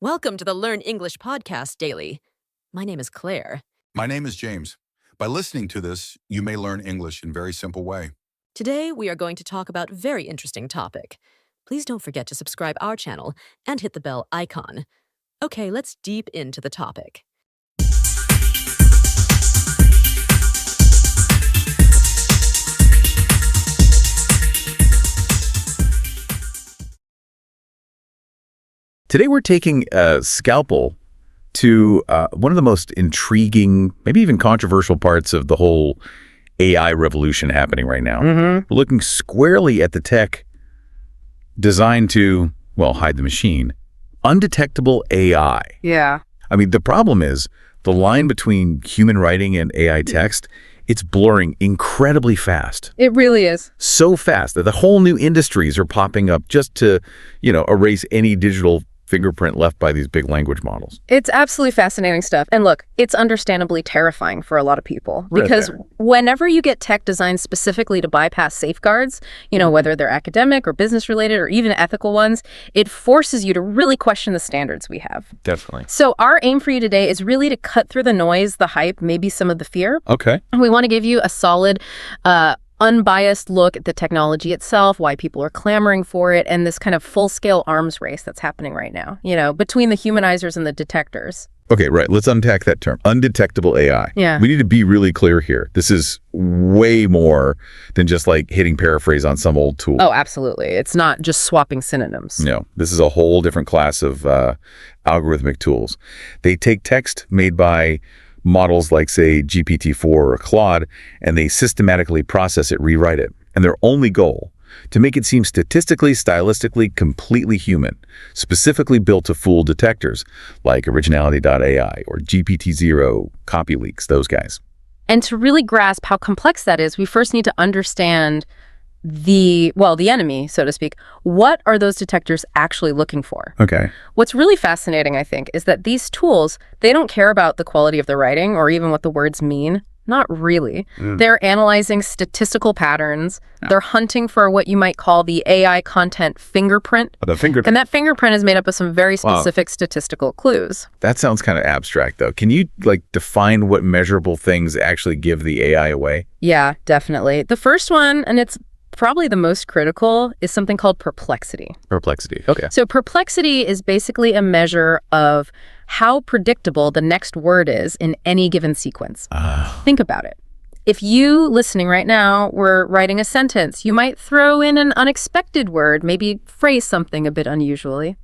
Welcome to the Learn English Podcast Daily. My name is Claire. My name is James. By listening to this, you may learn English in a very simple way. Today, we are going to talk about a very interesting topic. Please don't forget to subscribe our channel and hit the bell icon. Okay, let's deep into the topic. Today we're taking a scalpel to one of the most intriguing, maybe even controversial parts of the whole AI revolution happening right now. We're looking squarely at the tech designed to, well, hide the machine. Undetectable AI. Yeah. I mean, the problem is the line between human writing and AI text, it's blurring incredibly fast. It really is. So fast that the whole new industries are popping up just to, erase any digital fingerprint left by these big language models. It's absolutely fascinating stuff. And look, it's understandably terrifying for a lot of people because whenever you get tech designed specifically to bypass safeguards, whether they're academic or business related or even ethical ones, it forces you to really question the standards we have. Definitely. So our aim for you today is really to cut through the noise, the hype, maybe some of the fear. Okay. And we want to give you a solid, unbiased look at the technology itself, why people are clamoring for it, and this kind of full-scale arms race that's happening right now, between the humanizers and the detectors. Okay, right. Let's unpack that term. Undetectable AI. Yeah. We need to be really clear here. This is way more than just like hitting paraphrase on some old tool. Oh, absolutely. It's not just swapping synonyms. No, this is a whole different class of algorithmic tools. They take text made by models like, say, GPT-4 or Claude, and they systematically process it, rewrite it. And their only goal, to make it seem statistically, stylistically, completely human, specifically built to fool detectors like Originality.ai or GPT-0, CopyLeaks, those guys. And to really grasp how complex that is, we first need to understand the enemy, so to speak. What are those detectors actually looking for? Okay. What's really fascinating, I think, is that these tools, they don't care about the quality of the writing or even what the words mean. Not really. They're analyzing statistical patterns. They're hunting for what you might call the AI content fingerprint. The fingerprint. And that fingerprint is made up of some very specific statistical clues. That sounds kind of abstract, though. Can you, define what measurable things actually give the AI away? Yeah, definitely. The first one, and it's probably the most critical, is something called perplexity. Perplexity. Okay. So perplexity is basically a measure of how predictable the next word is in any given sequence. Think about it. If you, listening right now, were writing a sentence, you might throw in an unexpected word, maybe phrase something a bit unusually.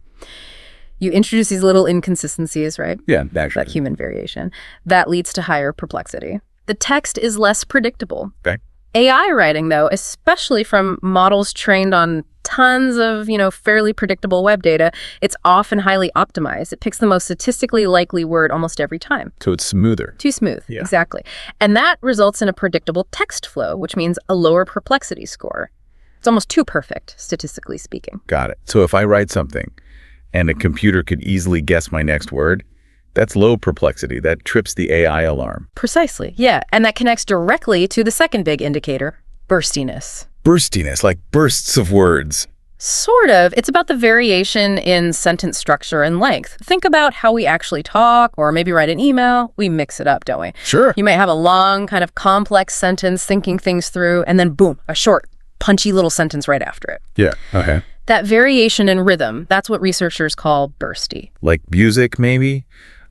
You introduce these little inconsistencies, right? Yeah, naturally. That human variation. That leads to higher perplexity. The text is less predictable. Okay. AI writing, though, especially from models trained on tons of, fairly predictable web data, it's often highly optimized. It picks the most statistically likely word almost every time. So it's smoother. Too smooth, Yeah. Exactly. And that results in a predictable text flow, which means a lower perplexity score. It's almost too perfect, statistically speaking. Got it. So if I write something and a computer could easily guess my next word, that's low perplexity. That trips the AI alarm. Precisely, yeah. And that connects directly to the second big indicator, burstiness. Burstiness, like bursts of words. Sort of. It's about the variation in sentence structure and length. Think about how we actually talk or maybe write an email. We mix it up, don't we? Sure. You might have a long, kind of complex sentence, thinking things through, and then boom, a short, punchy little sentence right after it. Yeah. Okay. That variation in rhythm, that's what researchers call bursty. Like music, maybe?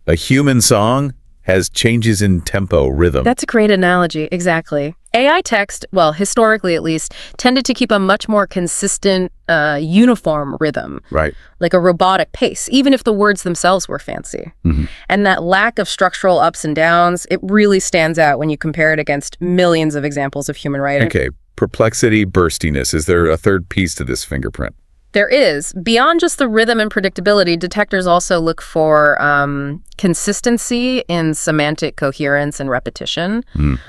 A human song has changes in tempo, rhythm. That's a great analogy, exactly. AI text, well, historically at least, tended to keep a much more consistent, uniform rhythm. Right. Like a robotic pace, even if the words themselves were fancy. And that lack of structural ups and downs, it really stands out when you compare it against millions of examples of human writing. Okay. Perplexity, burstiness. Is there a third piece to this fingerprint? There is. Beyond just the rhythm and predictability, detectors also look for consistency in semantic coherence and repetition.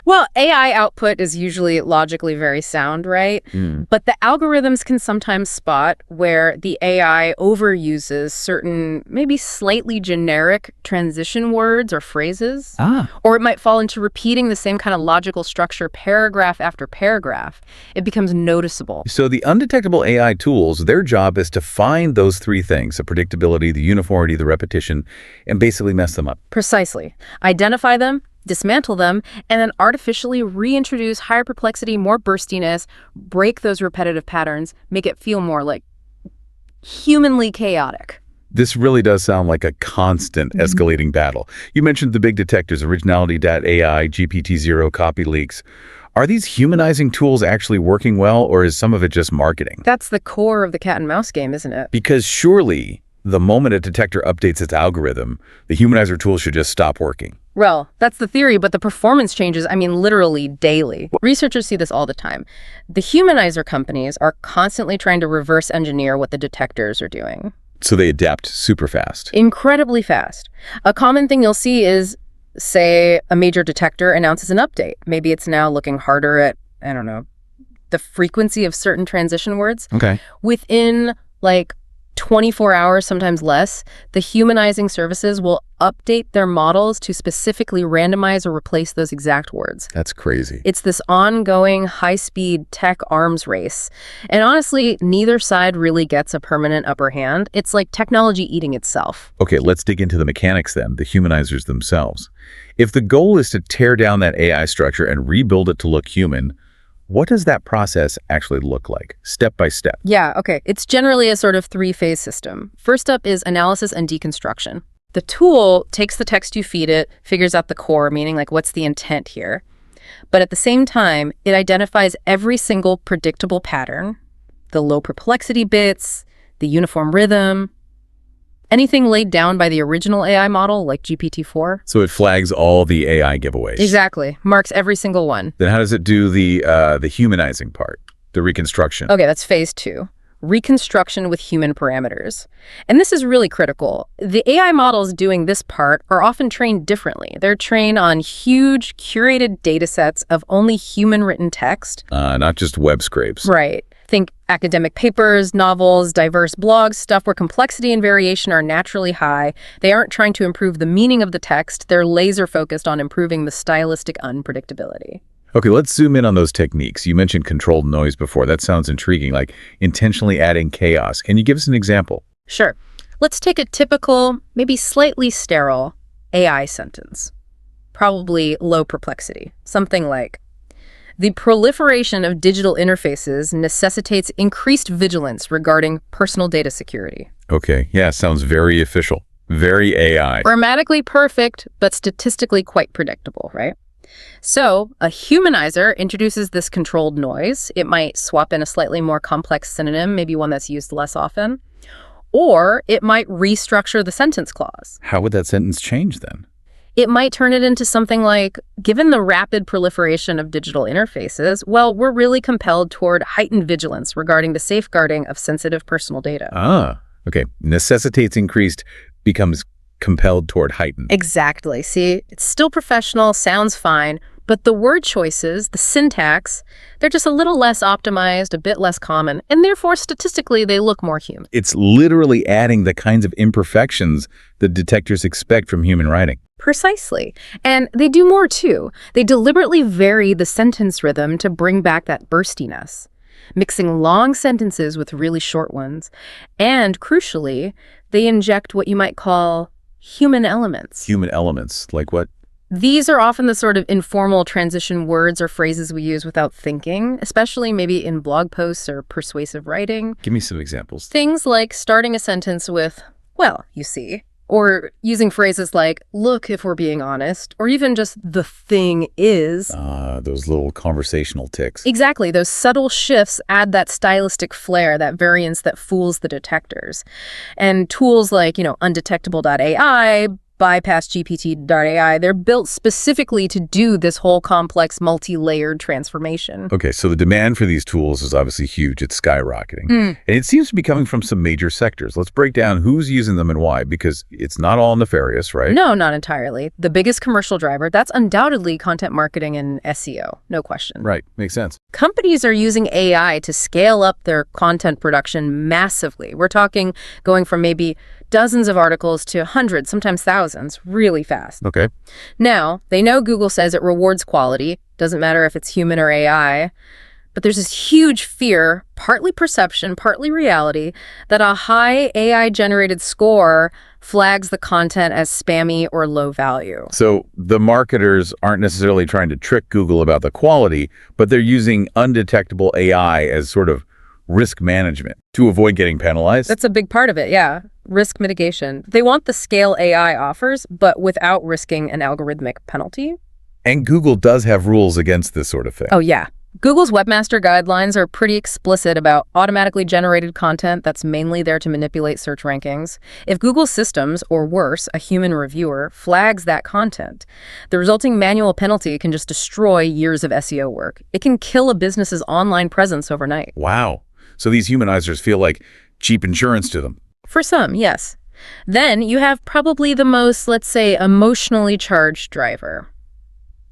Well, AI output is usually logically very sound, right? But the algorithms can sometimes spot where the AI overuses certain, maybe slightly generic transition words or phrases. Or it might fall into repeating the same kind of logical structure paragraph after paragraph. It becomes noticeable. So the undetectable AI tools, their job job is to find those three things, the predictability, the uniformity, the repetition, and basically mess them up. Precisely. Identify them, dismantle them, and then artificially reintroduce higher perplexity, more burstiness, break those repetitive patterns, make it feel more like humanly chaotic. This really does sound like a constant escalating battle. You mentioned the big detectors, Originality.ai, GPT-0, copy leaks. Are these humanizing tools actually working well, or is some of it just marketing? That's the core of the cat and mouse game, isn't it? Because surely, the moment a detector updates its algorithm, the humanizer tool should just stop working. Well, that's the theory, but the performance changes, literally daily. Researchers see this all the time. The humanizer companies are constantly trying to reverse engineer what the detectors are doing. So they adapt super fast. Incredibly fast. A common thing you'll see is, say, a major detector announces an update. Maybe it's now looking harder at, the frequency of certain transition words. Okay. Within, 24 hours, sometimes less, the humanizing services will update their models to specifically randomize or replace those exact words. That's crazy. It's this ongoing high-speed tech arms race. And honestly, neither side really gets a permanent upper hand. It's like technology eating itself. Okay, let's dig into the mechanics then, the humanizers themselves. If the goal is to tear down that AI structure and rebuild it to look human, what does that process actually look like, step by step? Yeah, okay. It's generally a sort of three-phase system. First up is analysis and deconstruction. The tool takes the text you feed it, figures out the core, meaning what's the intent here. But at the same time, it identifies every single predictable pattern, the low perplexity bits, the uniform rhythm, anything laid down by the original AI model, like GPT-4. So it flags all the AI giveaways. Exactly. Marks every single one. Then how does it do the humanizing part, the reconstruction? Okay, that's phase 2. Reconstruction with human parameters. And this is really critical. The AI models doing this part are often trained differently. They're trained on huge, curated data sets of only human-written text. Not just web scrapes. Right. Think academic papers, novels, diverse blogs, stuff where complexity and variation are naturally high. They aren't trying to improve the meaning of the text. They're laser focused on improving the stylistic unpredictability. Okay, let's zoom in on those techniques. You mentioned controlled noise before. That sounds intriguing, like intentionally adding chaos. Can you give us an example? Sure. Let's take a typical, maybe slightly sterile AI sentence. Probably low perplexity. Something like, the proliferation of digital interfaces necessitates increased vigilance regarding personal data security. Okay, yeah, sounds very official, very AI. Grammatically perfect, but statistically quite predictable, right? So a humanizer introduces this controlled noise. It might swap in a slightly more complex synonym, maybe one that's used less often, or it might restructure the sentence clause. How would that sentence change then? It might turn it into something like, given the rapid proliferation of digital interfaces, well, we're really compelled toward heightened vigilance regarding the safeguarding of sensitive personal data. Okay. Necessitates increased becomes compelled toward heightened. Exactly. See, it's still professional, sounds fine, but the word choices, the syntax, they're just a little less optimized, a bit less common, and therefore statistically they look more human. It's literally adding the kinds of imperfections that detectors expect from human writing. Precisely. And they do more too. They deliberately vary the sentence rhythm to bring back that burstiness, mixing long sentences with really short ones. And crucially, they inject what you might call human elements. Human elements, like what? These are often the sort of informal transition words or phrases we use without thinking, especially maybe in blog posts or persuasive writing. Give me some examples. Things like starting a sentence with, well, you see, or using phrases like, look, if we're being honest, or even just the thing is. Those little conversational ticks. Exactly. Those subtle shifts add that stylistic flair, that variance that fools the detectors. And tools like, Undetectable.ai, bypass GPT.ai, they're built specifically to do this whole complex multi-layered transformation. Okay, so the demand for these tools is obviously huge. It's skyrocketing. And it seems to be coming from some major sectors. Let's break down who's using them and why, because it's not all nefarious, right? No, not entirely. The biggest commercial driver, that's undoubtedly content marketing and SEO, no question. Right, makes sense. Companies are using AI to scale up their content production massively. We're talking going from maybe dozens of articles to hundreds, sometimes thousands, really fast. Okay. Now, they know Google says it rewards quality. Doesn't matter if it's human or AI. But there's this huge fear, partly perception, partly reality, that a high AI-generated score flags the content as spammy or low value. So the marketers aren't necessarily trying to trick Google about the quality, but they're using undetectable AI as sort of risk management to avoid getting penalized. That's a big part of it, yeah. Risk mitigation. They want the scale AI offers, but without risking an algorithmic penalty. And Google does have rules against this sort of thing. Oh, yeah. Google's webmaster guidelines are pretty explicit about automatically generated content that's mainly there to manipulate search rankings. If Google's systems, or worse, a human reviewer, flags that content, the resulting manual penalty can just destroy years of SEO work. It can kill a business's online presence overnight. Wow. So these humanizers feel like cheap insurance to them. For some, yes. Then you have probably the most, let's say, emotionally charged driver.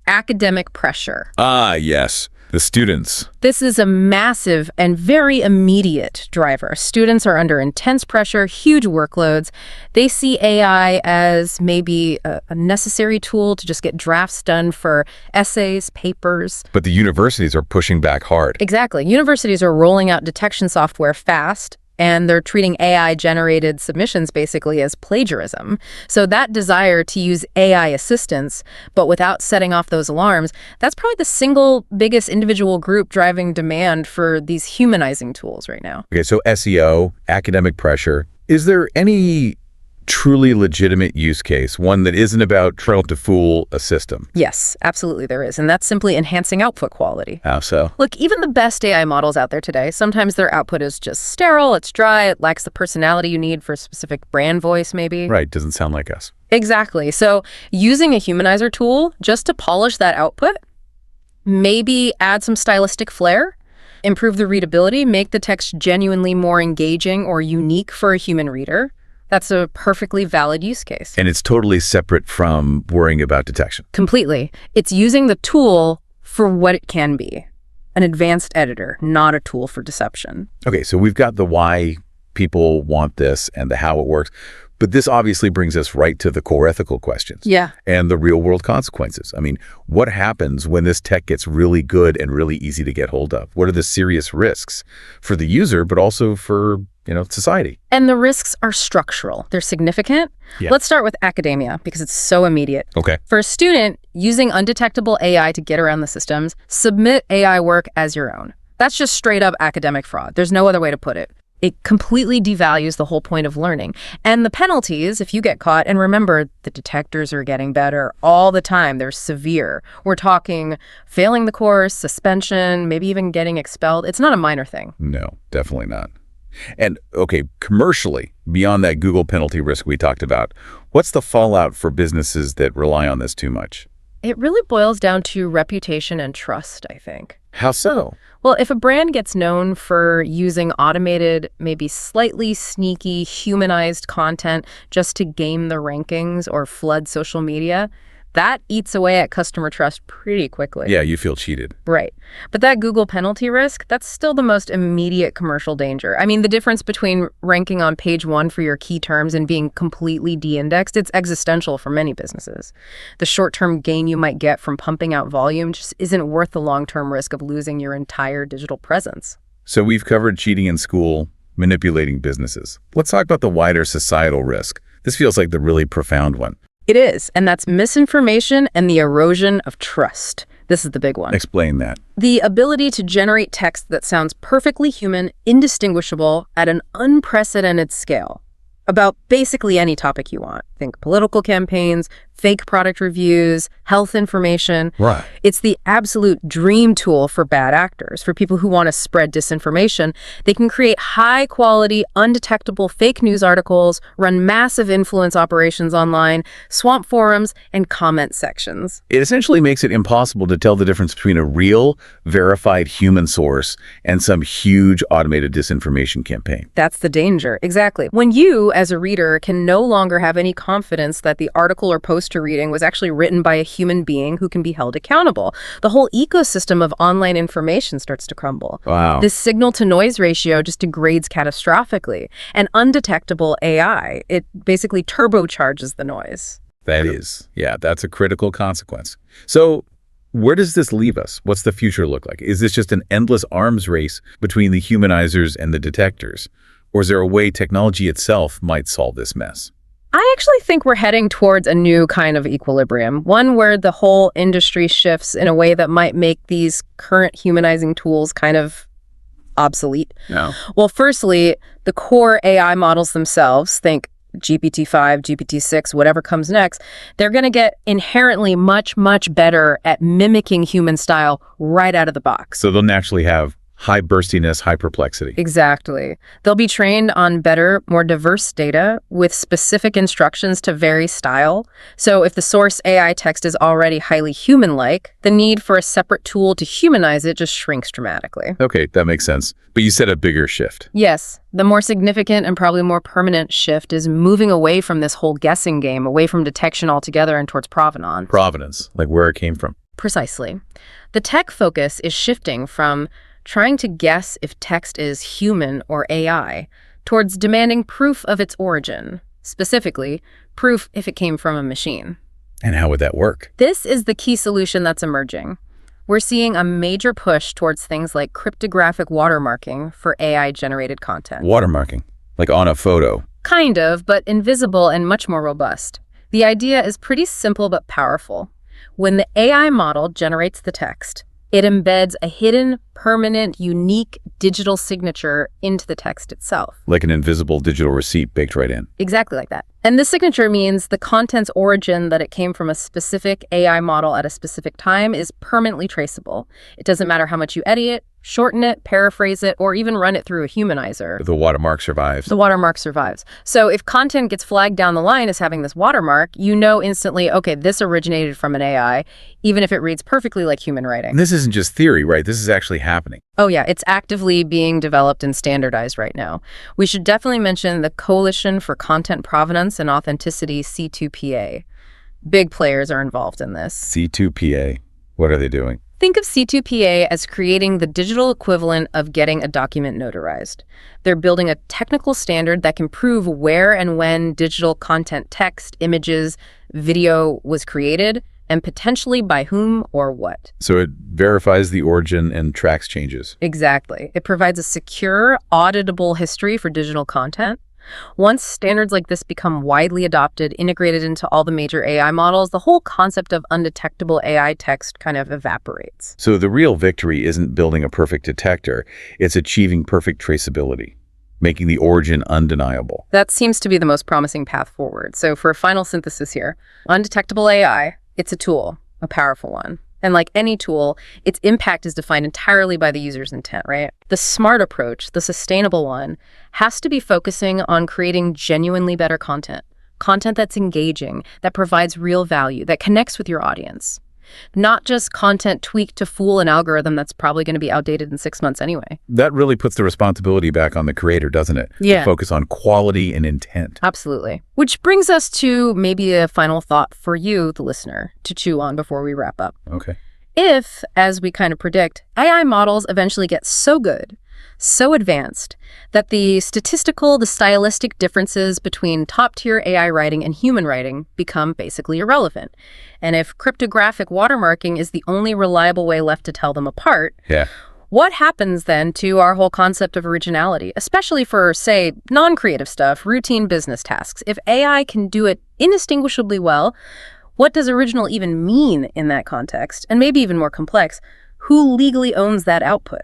Academic pressure. Ah, yes. The students. This is a massive and very immediate driver. Students are under intense pressure, huge workloads. They see AI as maybe a necessary tool to just get drafts done for essays, papers. But the universities are pushing back hard. Exactly. Universities are rolling out detection software fast, and they're treating AI-generated submissions basically as plagiarism. So that desire to use AI assistance, but without setting off those alarms, that's probably the single biggest individual group driving demand for these humanizing tools right now. Okay, so SEO, academic pressure. Is there any truly legitimate use case, one that isn't about trying to fool a system? Yes, absolutely there is. And that's simply enhancing output quality. How so? Look, even the best AI models out there today, sometimes their output is just sterile, it's dry, it lacks the personality you need for a specific brand voice, maybe. Right, doesn't sound like us. Exactly. So using a humanizer tool just to polish that output, maybe add some stylistic flair, improve the readability, make the text genuinely more engaging or unique for a human reader. That's a perfectly valid use case. And it's totally separate from worrying about detection. Completely. It's using the tool for what it can be, an advanced editor, not a tool for deception. Okay, so we've got the why people want this and the how it works. But this obviously brings us right to the core ethical questions. Yeah. And the real world consequences. I mean, what happens when this tech gets really good and really easy to get hold of? What are the serious risks for the user, but also for, society? And the risks are structural. They're significant. Yeah. Let's start with academia because it's so immediate. Okay. For a student, using undetectable AI to get around the systems, submit AI work as your own. That's just straight up academic fraud. There's no other way to put it. It completely devalues the whole point of learning. And the penalties, if you get caught, and remember, the detectors are getting better all the time. They're severe. We're talking failing the course, suspension, maybe even getting expelled. It's not a minor thing. No, definitely not. And, okay, commercially, beyond that Google penalty risk we talked about, what's the fallout for businesses that rely on this too much? It really boils down to reputation and trust, I think. How so? Well, if a brand gets known for using automated, maybe slightly sneaky, humanized content just to game the rankings or flood social media, that eats away at customer trust pretty quickly. Yeah, you feel cheated. Right. But that Google penalty risk, that's still the most immediate commercial danger. I mean, the difference between ranking on page 1 for your key terms and being completely de-indexed, it's existential for many businesses. The short-term gain you might get from pumping out volume just isn't worth the long-term risk of losing your entire digital presence. So we've covered cheating in school, manipulating businesses. Let's talk about the wider societal risk. This feels like the really profound one. It is, and that's misinformation and the erosion of trust. This is the big one. Explain that. The ability to generate text that sounds perfectly human, indistinguishable, at an unprecedented scale, about basically any topic you want. Think political campaigns, fake product reviews, health information. Right. It's the absolute dream tool for bad actors, for people who want to spread disinformation. They can create high-quality, undetectable fake news articles, run massive influence operations online, swamp forums, and comment sections. It essentially makes it impossible to tell the difference between a real, verified human source and some huge automated disinformation campaign. That's the danger. Exactly. When you, as a reader, can no longer have any confidence that the article or post you're reading was actually written by a human being who can be held accountable, the whole ecosystem of online information starts to crumble. Wow. This signal-to-noise ratio just degrades catastrophically. And undetectable AI, it basically turbocharges the noise. That is. Yeah, that's a critical consequence. So Where does this leave us? What's the future look like? Is this just an endless arms race between the humanizers and the detectors? Or is there a way technology itself might solve this mess? I actually think we're heading towards a new kind of equilibrium, one where the whole industry shifts in a way that might make these current humanizing tools kind of obsolete. No. Well, firstly, the core AI models themselves, think GPT-5, GPT-6, whatever comes next, they're going to get inherently much, much better at mimicking human style right out of the box. So they'll naturally have high burstiness, high perplexity. Exactly. They'll be trained on better, more diverse data with specific instructions to vary style. So if the source AI text is already highly human-like, the need for a separate tool to humanize it just shrinks dramatically. Okay, that makes sense. But you said a bigger shift. Yes, the more significant and probably more permanent shift is moving away from this whole guessing game, away from detection altogether and towards provenance. Provenance, like where it came from. Precisely. The tech focus is shifting from trying to guess if text is human or AI, towards demanding proof of its origin, specifically, proof if it came from a machine. And how would that work? This is the key solution that's emerging. We're seeing a major push towards things like cryptographic watermarking for AI-generated content. Watermarking, like on a photo. Kind of, but invisible and much more robust. The idea is pretty simple but powerful. When the AI model generates the text, it embeds a hidden, permanent, unique digital signature into the text itself. Like an invisible digital receipt baked right in. Exactly like that. And this signature means the content's origin, that it came from a specific AI model at a specific time, is permanently traceable. It doesn't matter how much you edit it, shorten it, paraphrase it, or even run it through a humanizer. The watermark survives. The watermark survives. So if content gets flagged down the line as having this watermark, you know instantly, okay, this originated from an AI, even if it reads perfectly like human writing. And this isn't just theory, right? This is actually happening. Oh yeah, it's actively being developed and standardized right now. We should definitely mention the Coalition for Content Provenance and Authenticity, C2PA. Big players are involved in this. C2PA. What are they doing? Think of C2PA as creating the digital equivalent of getting a document notarized. They're building a technical standard that can prove where and when digital content, text, images, video was created, and potentially by whom or what. So it verifies the origin and tracks changes. Exactly. It provides a secure, auditable history for digital content. Once standards like this become widely adopted, integrated into all the major AI models, the whole concept of undetectable AI text kind of evaporates. So the real victory isn't building a perfect detector, it's achieving perfect traceability, making the origin undeniable. That seems to be the most promising path forward. So for a final synthesis here, undetectable AI, it's a tool, a powerful one. And like any tool, its impact is defined entirely by the user's intent, right? The smart approach, the sustainable one, has to be focusing on creating genuinely better content. Content that's engaging, that provides real value, that connects with your audience. Not just content tweaked to fool an algorithm that's probably going to be outdated in 6 months anyway. That really puts the responsibility back on the creator, doesn't it? Yeah. To focus on quality and intent. Absolutely. Which brings us to maybe a final thought for you, the listener, to chew on before we wrap up. Okay. If, as we kind of predict, AI models eventually get so good, so advanced, that the statistical, the stylistic differences between top-tier AI writing and human writing become basically irrelevant, and if cryptographic watermarking is the only reliable way left to tell them apart, Yeah. what happens then to our whole concept of originality, especially for, say, non-creative stuff, routine business tasks? If AI can do it indistinguishably well, what does original even mean in that context? And maybe even more complex, who legally owns that output?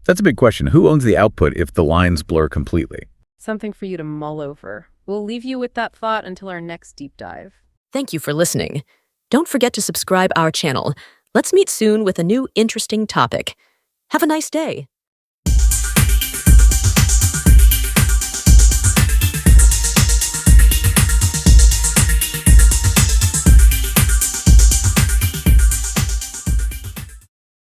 That's a big question. Who owns the output if the lines blur completely? Something for you to mull over. We'll leave you with that thought until our next deep dive. Thank you for listening. Don't forget to subscribe our channel. Let's meet soon with a new interesting topic. Have a nice day.